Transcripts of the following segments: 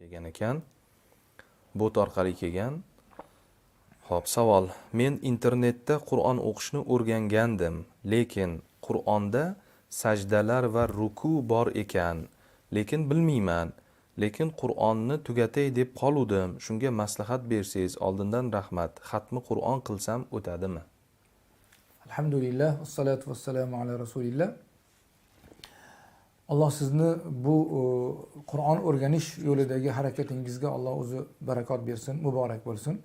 kelgan ekan. Bot orqali kelgan. Xo'p, savol. Men internetda Qur'on o'qishni o'rgangandim, lekin Qur'onda sajdalar va ruku bor ekan, lekin bilmayman. Lekin Qur'onni tugatay deb qoluvdim. Shunga maslahat bersangiz, oldindan rahmat. Xatmi Qur'on qilsam o'tadimi? Alhamdulillah, vassalatu vassalamu ala rasulillah. Alloh sizni bu Qur'on o'rganish yo'lidagi harakatingizga Alloh o'zi barakot bersin, muborak bo'lsin.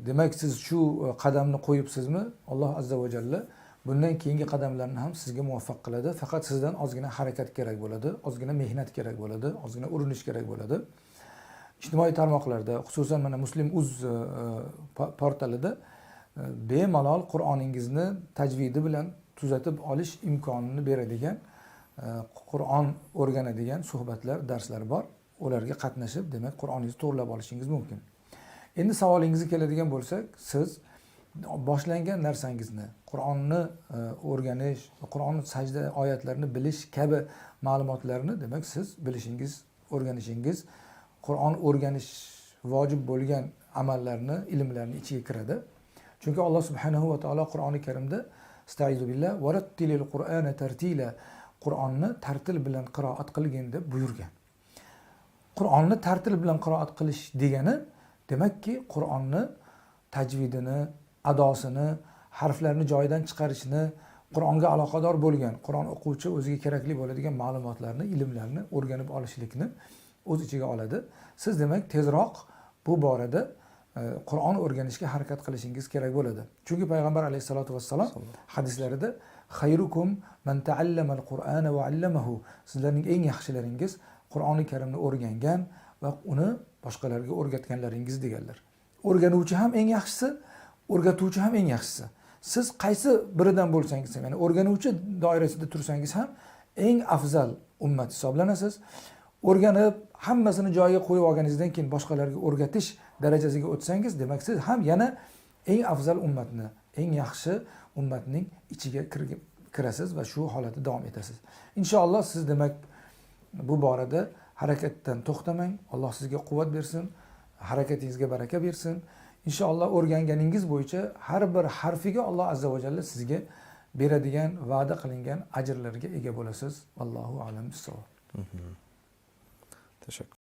Demak, siz shu qadamni qo'yibsizmi? Alloh azza va jalla bundan keyingi qadamlarni ham sizga muvaffaq qiladi. Faqat sizdan ozgina harakat kerak bo'ladi, ozgina mehnat kerak bo'ladi, ozgina urinish kerak bo'ladi. Ijtimoiy tarmoqlarda, xususan mana Muslim.uz portalida bemalol Qur'oningizni tajvidi bilan tuzatib olish imkonini beradigan, Qur'on o'rganadigan suhbatlar, darslar bor. Ularga qatnashib, demak, Qur'oningizni to'g'rilab olishingiz mumkin. Endi savolingizga keladigan bo'lsak, siz boshlangan narsangizni, Qur'onni o'rganish, Qur'on sajda oyatlarini bilish kabi ma'lumotlarni, demak, siz bilishingiz, o'rganishingiz, Qur'on o'rganish vojib bo'lgan amallarni, ilmlarni ichiga kiradi. Chunki Alloh subhanahu va taolo Qur'oni Karimda "Estaizu billah va rattilil Qur'ana tartila" Qur'onni tartil bilan qiroat qilgin deb buyurgan. Qur'onni tartil bilan qiroat qilish degani, demakki, Qur'onni tajvidini, adosini, harflarni joyidan chiqarishni, Qur'onga aloqador bo'lgan, Qur'on o'quvchi o'ziga kerakli bo'ladigan ma'lumotlarni, ilmlarni o'rganib olishlikni o'z ichiga oladi. Siz demak tezroq bu borada Qur'on o'rganishga harakat qilishingiz kerak bo'ladi. Chunki payg'ambar alayhisolatu vassalom hadislarida "Xayrukum man ta'allamal Qur'ana va 'allamahu" sizlarning eng yaxshilaringiz Qur'oni Karimni o'rgangan va uni boshqalarga o'rgatganlaringiz deganlar. O'rganuvchi ham eng yaxshisi, o'rgatuvchi ham eng yaxshisi. Siz qaysi biridan bo'lsangiz ham, ya'ni o'rganuvchi doirasida tursangiz ham eng afzal ummat hisoblanasiz. O'rganib, hammasini joyiga qo'yib olganingizdan keyin boshqalarga o'rgatish darajasiga o'tsangiz, demak, siz ham yana eng afzal ummatni, eng yaxshi ummatning ichiga kirasiz va shu holatda davom etasiz. Inshaalloh siz demak bu borada harakatdan to'xtamang. Alloh sizga quvvat bersin, harakatingizga baraka bersin. Inshaalloh o'rganganingiz bo'yicha har bir harfiga Alloh azza va jalla sizga beradigan, va'da qilingan ajrlarga ega bo'lasiz. Allohu a'lam bissavob. Tashakkur.